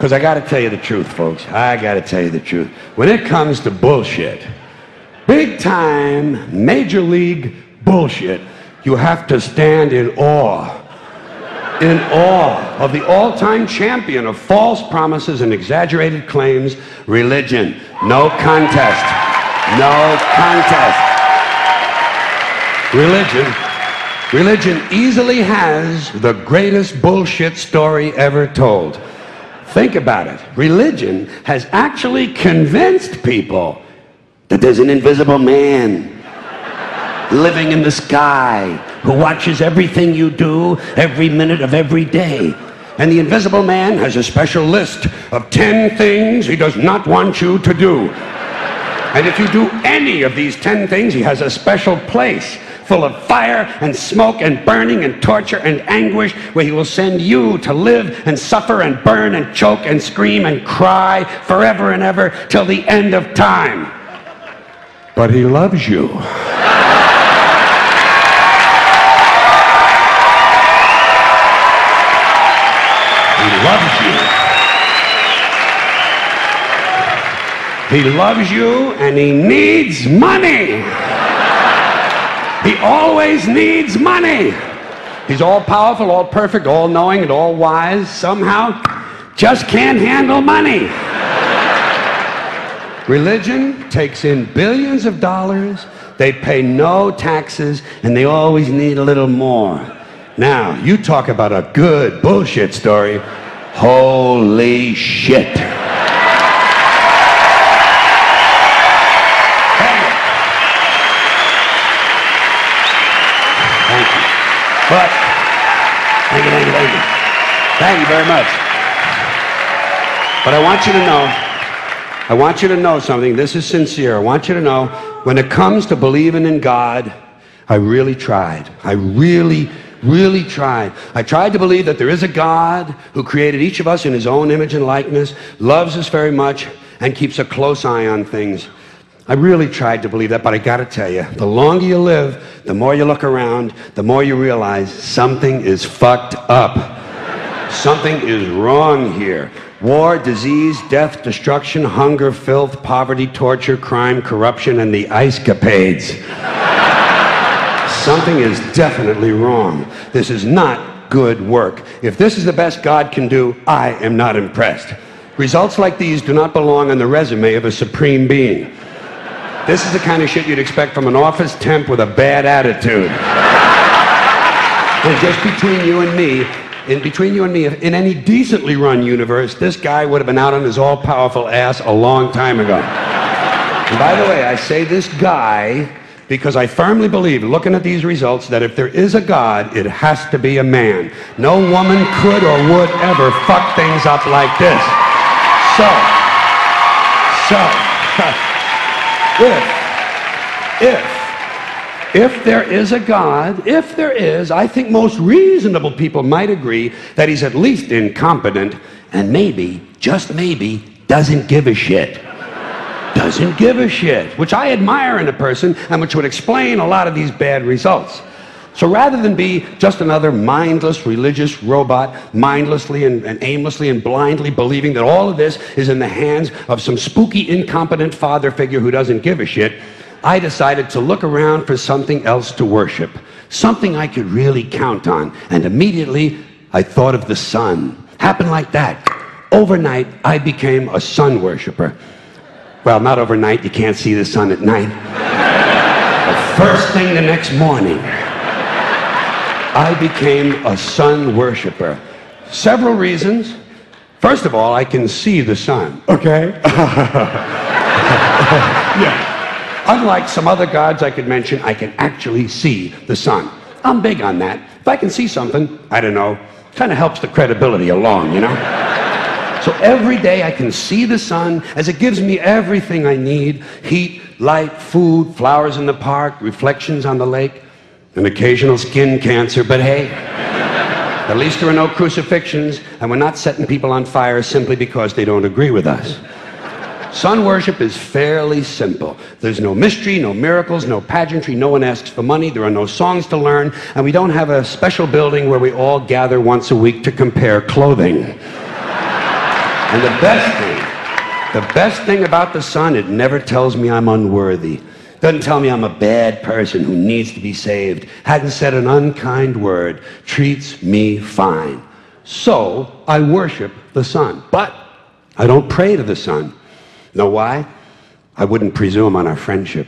Because I got to tell you the truth, folks. I got to tell you the truth. When it comes to bullshit, big time, major league bullshit, you have to stand in awe of the all-time champion of false promises and exaggerated claims, religion. No contest. No contest. Religion easily has the greatest bullshit story ever told. Think about it. Religion has actually convinced people that there's an invisible man living in the sky who watches everything you do every minute of every day. And the invisible man has a special list of 10 things he does not want you to do. And if you do any of these 10 things, he has a special place full of fire and smoke and burning and torture and anguish where he will send you to live and suffer and burn and choke and scream and cry forever and ever till the end of time. But he loves you. He loves you. He loves you and he needs money. He always needs money. He's all powerful, all perfect, all knowing, and all wise. Somehow, just can't handle money. Religion takes in billions of dollars. They pay no taxes, and they always need a little more. Now, you talk about a good bullshit story. Holy shit. But, thank you very much. But I want you to know something. This is sincere. I want you to know, when it comes to believing in God, I really tried. I really tried. I tried to believe that there is a God who created each of us in his own image and likeness, loves us very much, and keeps a close eye on things. I really tried to believe that, but I gotta tell you, the longer you live, the more you look around, the more you realize something is fucked up. Something is wrong here. War, disease, death, destruction, hunger, filth, poverty, torture, crime, corruption, and the ice-capades. Something is definitely wrong. This is not good work. If this is the best God can do, I am not impressed. Results like these do not belong on the resume of a supreme being. This is the kind of shit you'd expect from an office temp with a bad attitude. And just between you and me, in any decently run universe, this guy would have been out on his all-powerful ass a long time ago. And by the way, I say this guy because I firmly believe, looking at these results, that if there is a God, it has to be a man. No woman could or would ever fuck things up like this. If there is a God, if there is, I think most reasonable people might agree that he's at least incompetent and maybe, just maybe, doesn't give a shit. Doesn't give a shit, which I admire in a person and which would explain a lot of these bad results. So rather than be just another mindless religious robot, mindlessly and aimlessly and blindly believing that all of this is in the hands of some spooky, incompetent father figure who doesn't give a shit, I decided to look around for something else to worship, something I could really count on. And immediately, I thought of the sun. Happened like that. Overnight, I became a sun worshiper. Well, not overnight. You can't see the sun at night. The first thing the next morning, I became a sun worshiper. Several reasons. First of all, I can see the sun, okay? Yeah. Unlike some other gods I could mention, I can actually see the sun. I'm big on that. If I can see something, I don't know, kind of helps the credibility along, you know? So every day I can see the sun as it gives me everything I need: heat, light, food, flowers in the park, reflections on the lake, an occasional skin cancer, but hey, at least there are no crucifixions, and we're not setting people on fire simply because they don't agree with us. Sun worship is fairly simple. There's no mystery, no miracles, no pageantry, no one asks for money, there are no songs to learn, and we don't have a special building where we all gather once a week to compare clothing. And the best thing about the Son, it never tells me I'm unworthy. Doesn't tell me I'm a bad person who needs to be saved. Hadn't said an unkind word. Treats me fine. So I worship the Son. But I don't pray to the Son. Know why? I wouldn't presume on our friendship.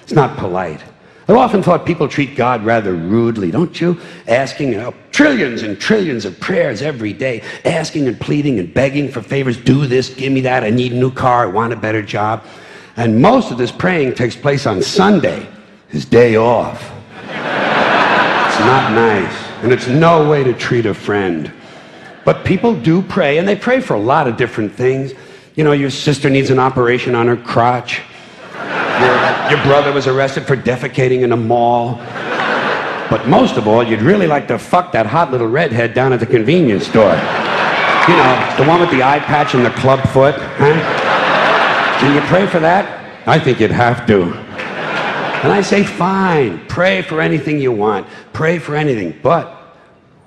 It's not polite. I've often thought people treat God rather rudely, don't you? Asking trillions and trillions of prayers every day, asking and pleading and begging for favors. Do this, give me that, I need a new car, I want a better job. And most of this praying takes place on Sunday, his day off. It's not nice, and it's no way to treat a friend. But people do pray, and they pray for a lot of different things. You know, your sister needs an operation on her crotch. Your brother was arrested for defecating in a mall. But most of all, you'd really like to fuck that hot little redhead down at the convenience store. You know, the one with the eye patch and the club foot, huh? Can you pray for that? I think you'd have to. And I say, fine, pray for anything you want. Pray for anything. But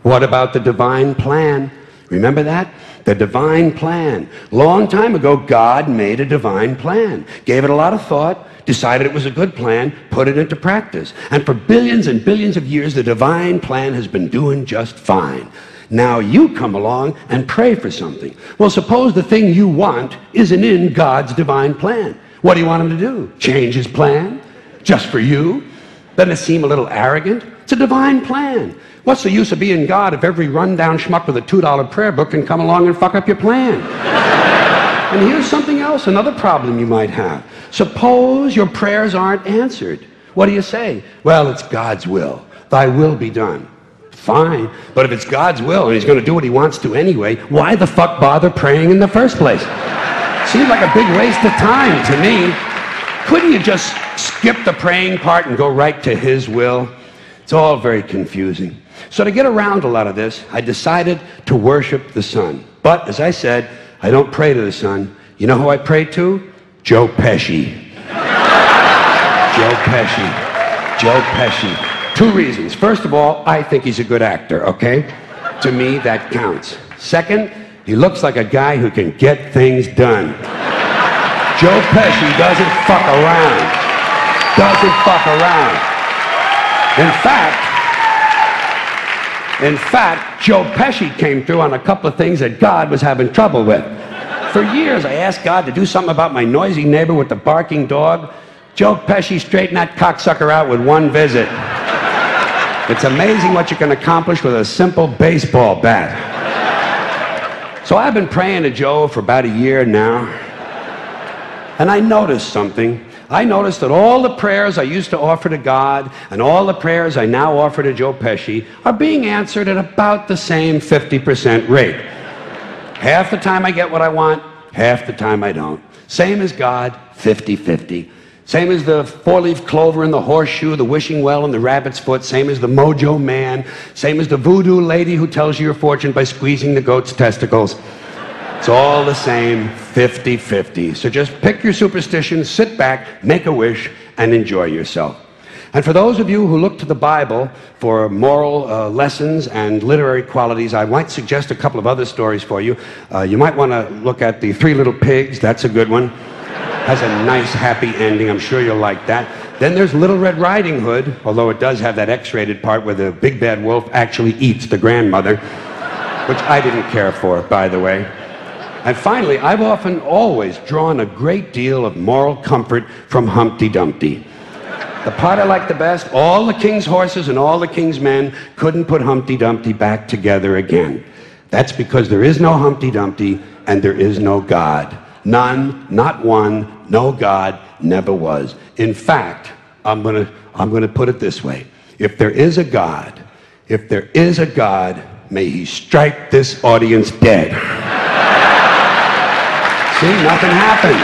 what about the divine plan? Remember that? The divine plan. Long time ago, God made a divine plan. Gave it a lot of thought. Decided it was a good plan, put it into practice. And for billions and billions of years, the divine plan has been doing just fine. Now you come along and pray for something. Well, suppose the thing you want isn't in God's divine plan. What do you want him to do? Change his plan? Just for you? Doesn't it seem a little arrogant? It's a divine plan. What's the use of being God if every rundown schmuck with a $2 prayer book can come along and fuck up your plan? And here's something else, another problem you might have. Suppose your prayers aren't answered. What do you say? Well, it's God's will. Thy will be done. Fine, but if it's God's will and he's going to do what he wants to anyway, why the fuck bother praying in the first place? Seems like a big waste of time to me. Couldn't you just skip the praying part and go right to his will? It's all very confusing. So to get around a lot of this, I decided to worship the Son. But as I said, I don't pray to the Son. You know who I pray to? Joe Pesci. Joe Pesci. Joe Pesci. 2 reasons. First of all, I think he's a good actor, okay? To me, that counts. Second, he looks like a guy who can get things done. Joe Pesci doesn't fuck around. Doesn't fuck around. In fact, Joe Pesci came through on a couple of things that God was having trouble with. For years, I asked God to do something about my noisy neighbor with the barking dog. Joe Pesci straightened that cocksucker out with 1 visit. It's amazing what you can accomplish with a simple baseball bat. So I've been praying to Joe for about a year now. And I noticed something. I noticed that all the prayers I used to offer to God and all the prayers I now offer to Joe Pesci are being answered at about the same 50% rate. Half the time I get what I want, half the time I don't. Same as God, 50-50. Same as the 4-leaf clover and the horseshoe, the wishing well and the rabbit's foot. Same as the mojo man. Same as the voodoo lady who tells you your fortune by squeezing the goat's testicles. It's all the same, 50-50. So just pick your superstition, sit back, make a wish, and enjoy yourself. And for those of you who look to the Bible for moral lessons and literary qualities, I might suggest a couple of other stories for you. You might want to look at The 3 Little Pigs. That's a good one. Has a nice, happy ending. I'm sure you'll like that. Then there's Little Red Riding Hood, although it does have that X-rated part where the big bad wolf actually eats the grandmother, which I didn't care for, by the way. And finally, I've often always drawn a great deal of moral comfort from Humpty Dumpty. The part I like the best, all the king's horses and all the king's men couldn't put Humpty Dumpty back together again. That's because there is no Humpty Dumpty and there is no God. None, not one, no God, never was. In fact, I'm gonna put it this way. If there is a God, may he strike this audience dead. See, nothing happened.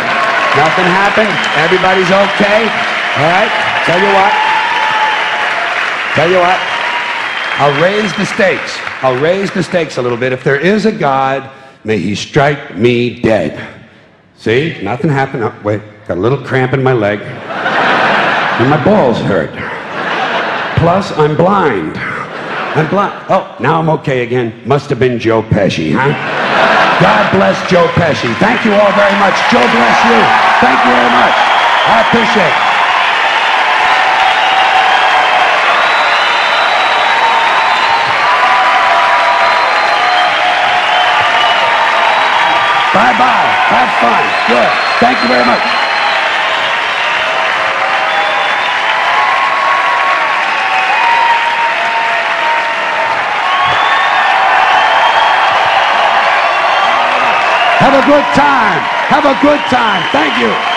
Nothing happened. Everybody's okay. All right? Tell you what. I'll raise the stakes. I'll raise the stakes a little bit. If there is a God, may he strike me dead. See? Nothing happened. Oh, wait. Got a little cramp in my leg. And my balls hurt. Plus, I'm blind. I'm blind. Oh, now I'm okay again. Must have been Joe Pesci, huh? God bless Joe Pesci. Thank you all very much. Joe bless you. Thank you very much. I appreciate it. Bye-bye. Have fun. Good. Thank you very much. Have a good time. Have a good time. Thank you.